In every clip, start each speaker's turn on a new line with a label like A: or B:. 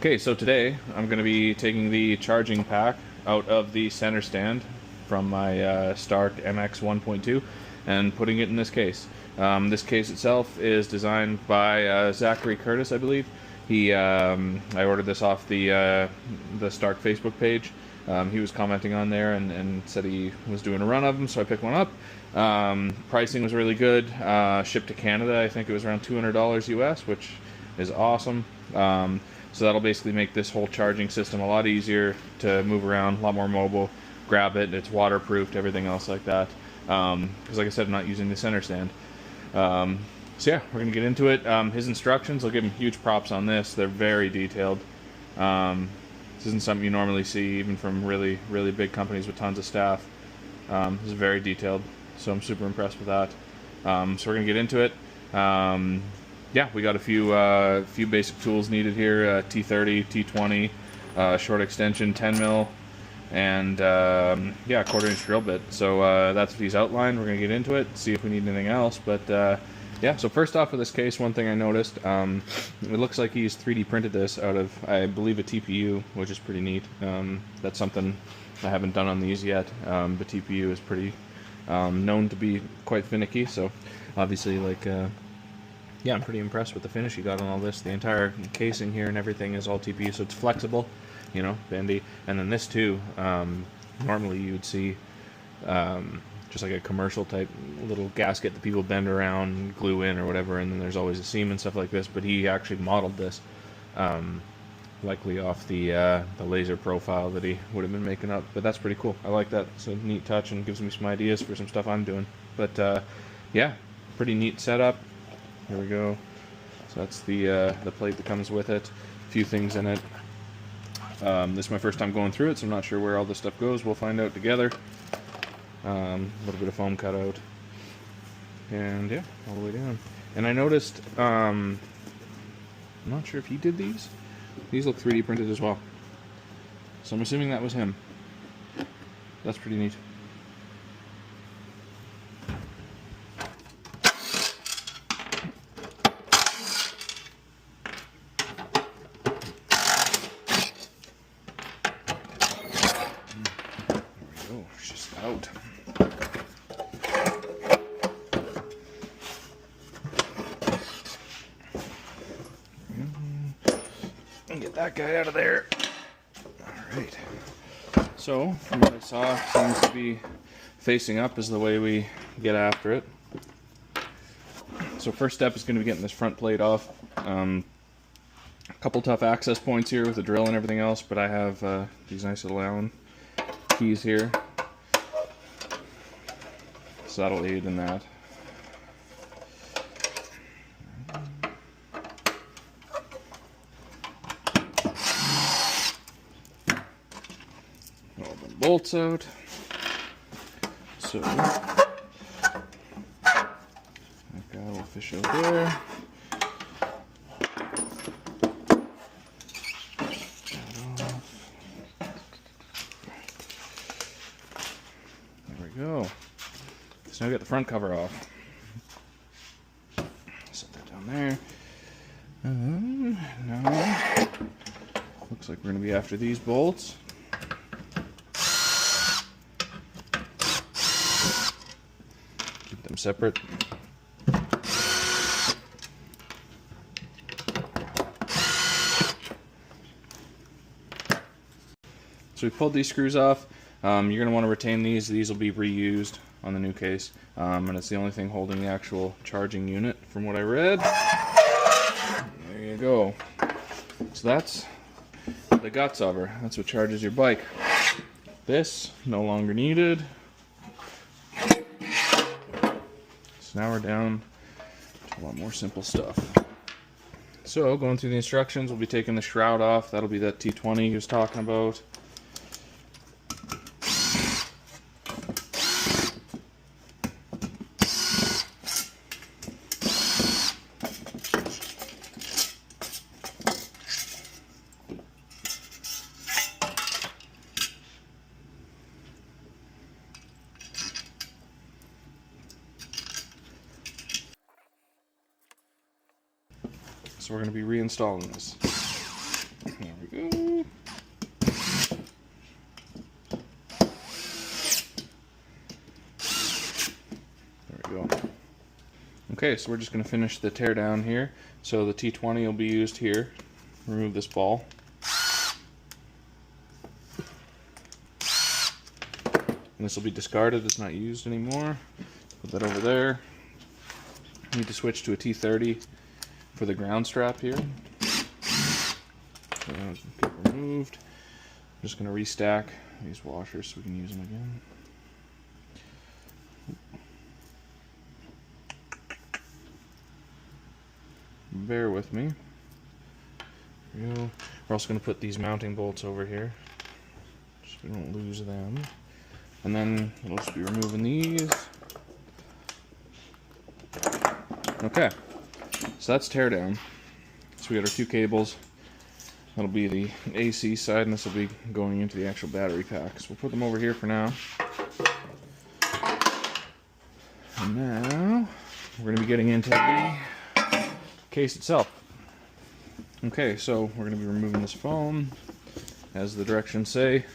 A: Okay, so today I'm going to be taking the charging pack out of the center stand from my Stark MX 1.2 and putting it in this case. This case itself is designed by Zachary Curtis, I believe. I ordered this off the Stark Facebook page. He was commenting on there and said he was doing a run of them, so I picked one up. Pricing was really good. Shipped to Canada, I think it was around $200 US, which is awesome. So that'll basically make this whole charging system a lot easier to move around, a lot more mobile. Grab it, it's waterproofed, everything else like that. Because like I said, I'm not using the center stand. So yeah, we're going to get into it. His instructions, I'll give him huge props on this. They're very detailed. This isn't something you normally see even from really, really big companies with tons of staff. This is very detailed, so I'm super impressed with that. So we're going to get into it. Yeah, we got a few basic tools needed here, T30, T20, short extension, 10 mil, and yeah, 1/4 inch drill bit. So that's what he's outlined. We're going to get into it, see if we need anything else. But yeah, so first off with this case, one thing I noticed, it looks like he's 3D printed this out of, I believe, a TPU, which is pretty neat. That's something I haven't done on these yet, but TPU is pretty known to be quite finicky, so obviously, like, yeah, I'm pretty impressed with the finish you got on all this. The entire casing here and everything is all TPU, so it's flexible, you know, bendy. And then this too, normally you would see just like a commercial type little gasket that people bend around and glue in or whatever, and then there's always a seam and stuff like this, but he actually modeled this likely off the laser profile that he would have been making up. But that's pretty cool. I like that. It's a neat touch and gives me some ideas for some stuff I'm doing. But yeah, pretty neat setup. Here we go. So that's the plate that comes with it. A few things in it. This is my first time going through it, so I'm not sure where all this stuff goes. We'll find out together. A little bit of foam cut out. And yeah, all the way down. And I noticed, I'm not sure if he did these. These look 3D printed as well. So I'm assuming that was him. That's pretty neat. Out. Get that guy out of there. Alright. So, from what I saw, seems to be facing up is the way we get after it. So first step is going to be getting this front plate off. A couple tough access points here with the drill and everything else, but I have these nice little Allen keys here. So that'll aid in that. All the bolts out. So that guy will fish out there. There we go. So now we got the front cover off. Set that down there. Now, looks like we're going to be after these bolts. Keep them separate. So we pulled these screws off. You're going to want to retain these. These will be reused on the new case, and it's the only thing holding the actual charging unit from what I read. There you go. So that's the guts of her. That's what charges your bike. This, no longer needed. So now we're down to a lot more simple stuff. So going through the instructions, we'll be taking the shroud off. That'll be that T20 he was talking about. So we're going to be reinstalling this. There Okay, so we're just going to finish the tear down here. So the T20 will be used here. Remove this ball. And this will be discarded, it's not used anymore. Put that over there. Need to switch to a T30 for the ground strap here. Get removed. I'm just going to restack these washers so we can use them again. Bear with me. There we go. We're also going to put these mounting bolts over here so we don't lose them. And then we'll just be removing these. Okay, so that's tear down. So we got our two cables. That'll be the AC side, and this will be going into the actual battery pack. So we'll put them over here for now. And now we're going to be getting into the case itself. Okay, so we're going to be removing this foam, as the directions say.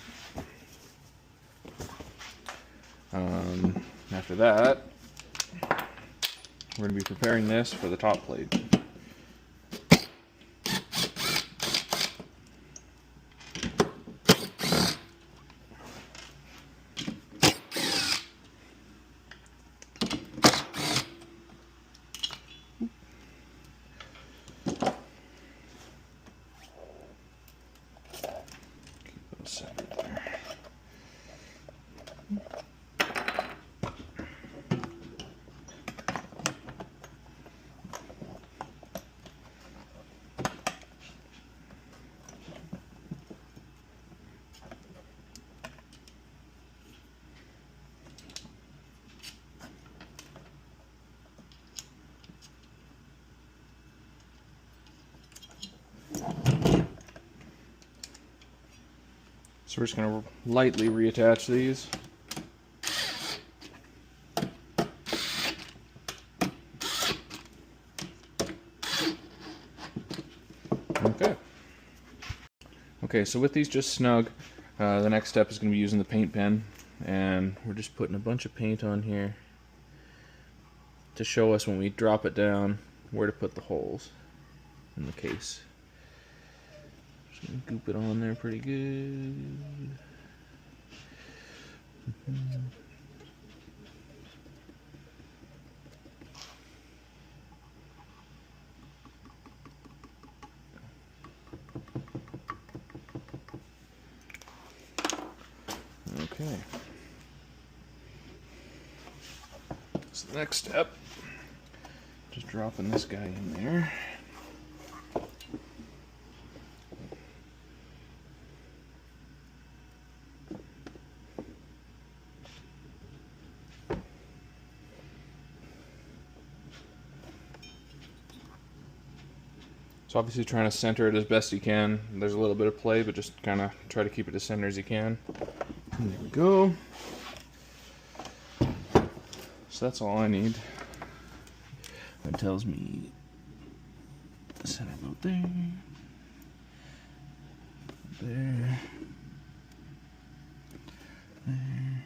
A: After that, we're going to be preparing this for the top plate. Keep those separate there. So we're just going to lightly reattach these. Okay. Okay, so with these just snug, the next step is going to be using the paint pen, and we're just putting a bunch of paint on here to show us when we drop it down where to put the holes in the case. Just gonna goop it on there pretty good. Okay. So the next step, just dropping this guy in there. So obviously trying to center it as best you can. There's a little bit of play, but just kind of try to keep it as center as you can. And there we go. So that's all I need. That tells me center about there. There. There.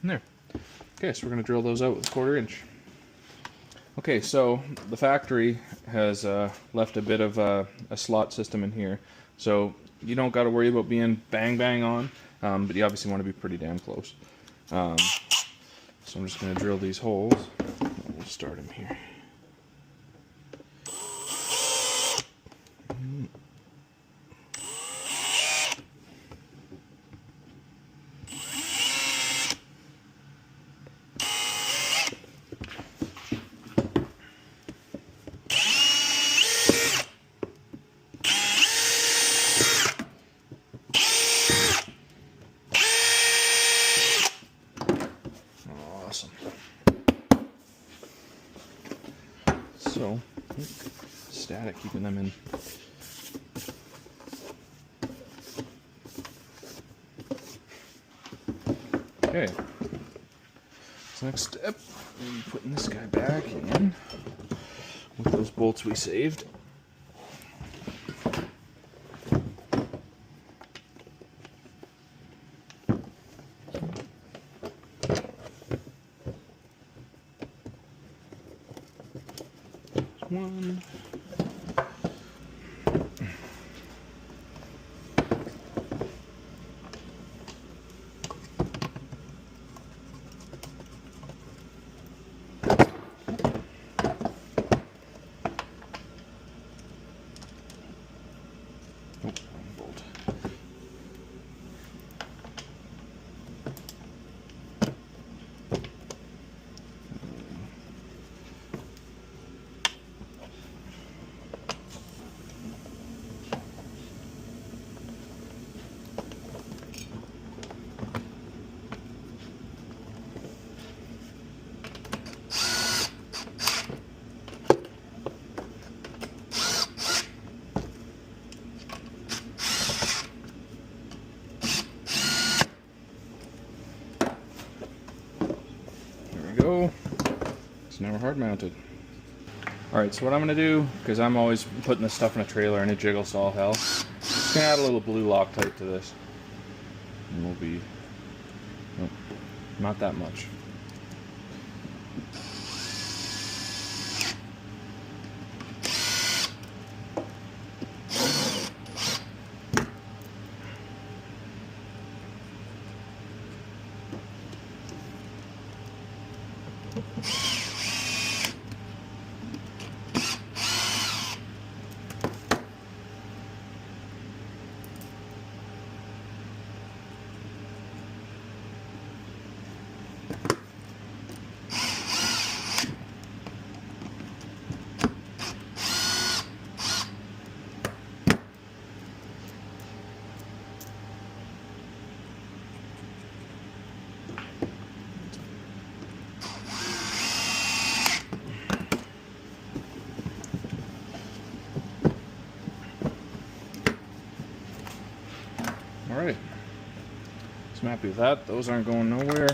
A: And there. Okay, so we're going to drill those out with a 1/4 inch. Okay, so the factory has left a bit of a slot system in here, so you don't got to worry about being bang on, but you obviously want to be pretty damn close. So I'm just going to drill these holes. We'll start them here. Awesome. So, static, keeping them in. Okay. So next step, we'll be putting this guy back in with those bolts we saved. one. Go. It's now hard mounted. Alright, so what I'm going to do, because I'm always putting this stuff in a trailer and it jiggles to all hell, just going to add a little blue Loctite to this. And we'll be... Nope, not that much. Alright, so I'm happy with that. Those aren't going nowhere.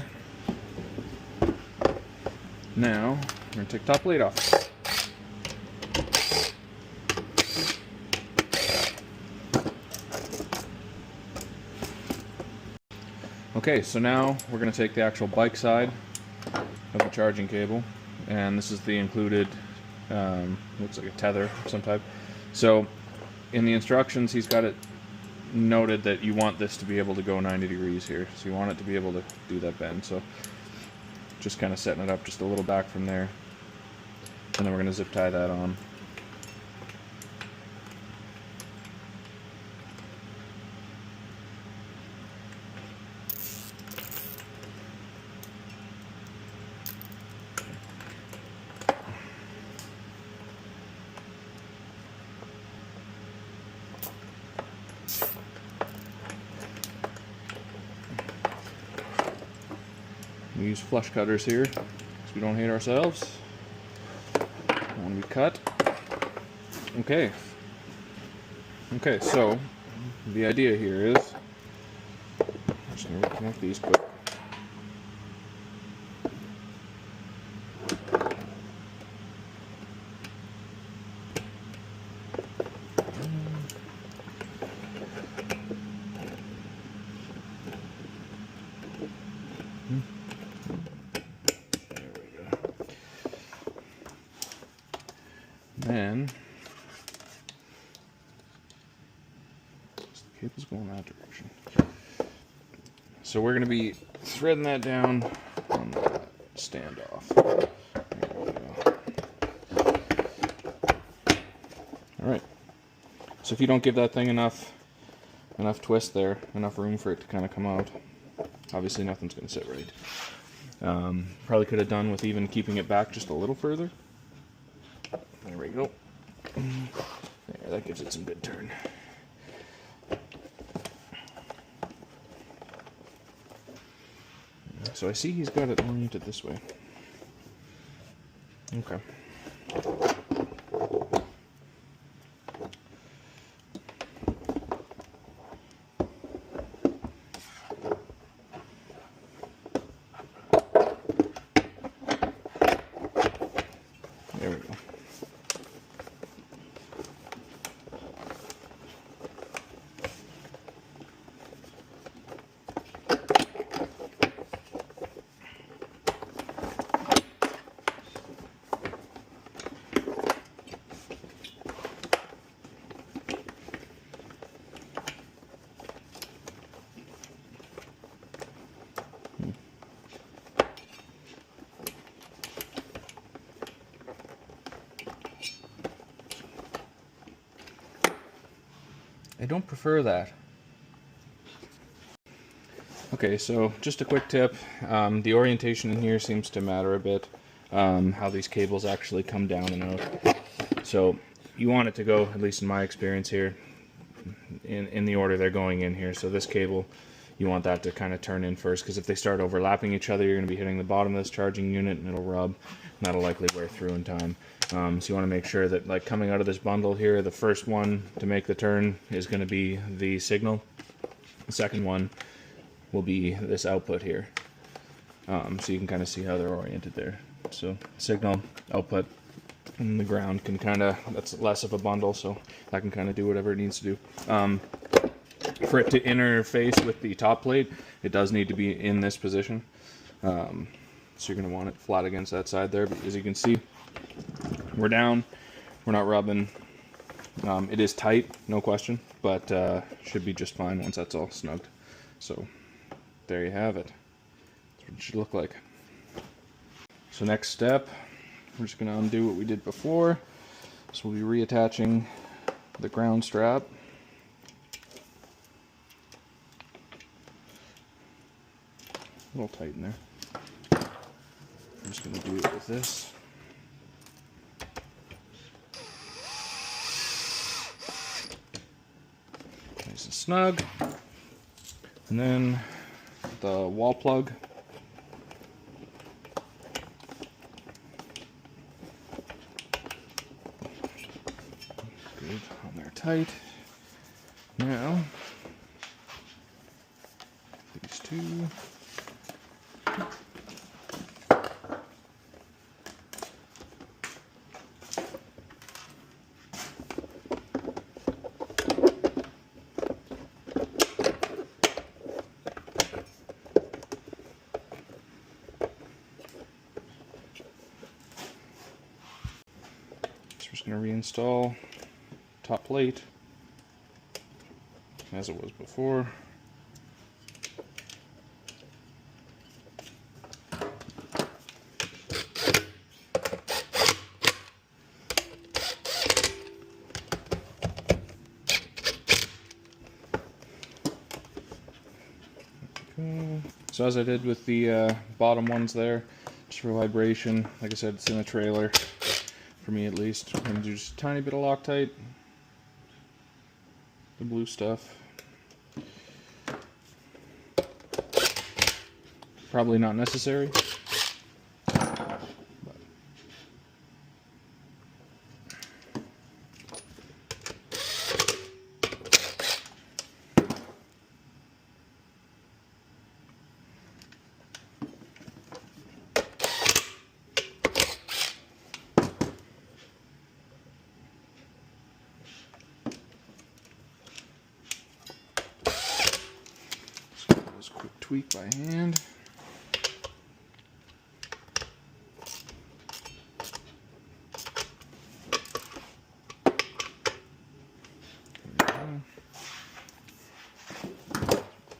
A: Now, we're going to take top plate off. Okay, so now we're going to take the actual bike side of the charging cable, and this is the included, looks like a tether of some type. So, in the instructions, he's got it noted that you want this to be able to go 90 degrees here, so you want it to be able to do that bend. So just kind of setting it up just a little back from there, and then we're going to zip tie that on. We use flush cutters here because we don't hate ourselves. Don't want to be cut. Okay. Okay, so the idea here is I'm just going to reconnect these quick. Then the cable's going that direction. So we're going to be threading that down on the standoff. Alright. So if you don't give that thing enough twist there, enough room for it to kind of come out, obviously nothing's going to sit right. Probably could have done with even keeping it back just a little further. There we go. There, that gives it some good turn. So I see he's got it oriented this way. Okay. There we go. I don't prefer that. Okay, so just a quick tip. The orientation in here seems to matter a bit. How these cables actually come down and out. So you want it to go, at least in my experience here, in the order they're going in here. So this cable, you want that to kind of turn in first, because if they start overlapping each other, you're going to be hitting the bottom of this charging unit and it'll rub, and that'll likely wear through in time. So you want to make sure that, like, coming out of this bundle here, the first one to make the turn is going to be the signal. The second one will be this output here. So you can kind of see how they're oriented there. So signal, output, and the ground can kind of, that's less of a bundle, so that can kind of do whatever it needs to do. For it to interface with the top plate, it does need to be in this position. So you're going to want it flat against that side there. But as you can see, we're down, we're not rubbing. It is tight, no question, but should be just fine once that's all snugged. So there you have it. That's what it should look like. So next step, we're just going to undo what we did before. So we'll be reattaching the ground strap. A little tight in there. I'm just going to do it with this. Nice and snug. And then the wall plug. Good, on there tight. Now, these two. We're just going to reinstall top plate as it was before. So as I did with the bottom ones there, just for vibration, like I said, it's in a trailer. For me at least, I'm going to do just a tiny bit of Loctite, the blue stuff. Probably not necessary. Just quick tweak by hand.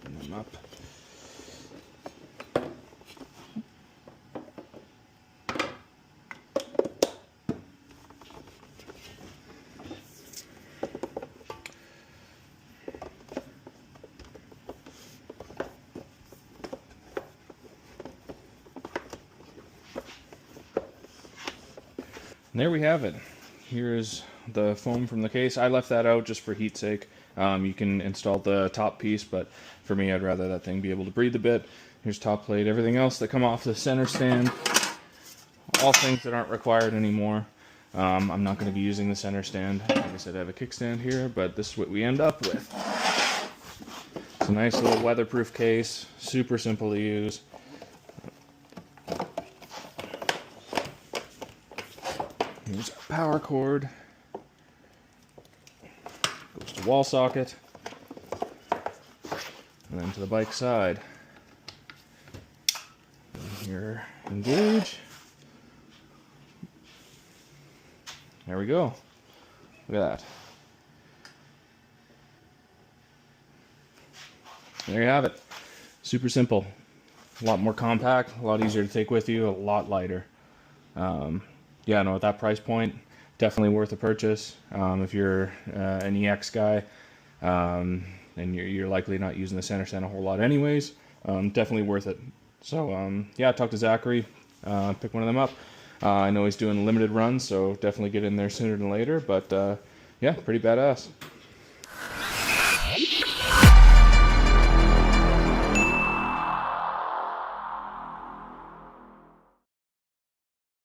A: Clean them up. And there we have it. Here is the foam from the case. I left that out just for heat's sake. You can install the top piece, but for me, I'd rather that thing be able to breathe a bit. Here's top plate, everything else that come off the center stand. All things that aren't required anymore. I'm not going to be using the center stand. Like I said, I have a kickstand here, but this is what we end up with. It's a nice little weatherproof case, super simple to use. Here's our power cord. Goes to wall socket. And then to the bike side. And here, engage. There we go. Look at that. There you have it. Super simple. A lot more compact, a lot easier to take with you, a lot lighter. Yeah, no, at that price point, definitely worth a purchase. If you're an EX guy, and you're likely not using the center stand a whole lot anyways. Definitely worth it. So yeah, talk to Zachary, pick one of them up. I know he's doing limited runs, so definitely get in there sooner than later, but yeah, pretty badass.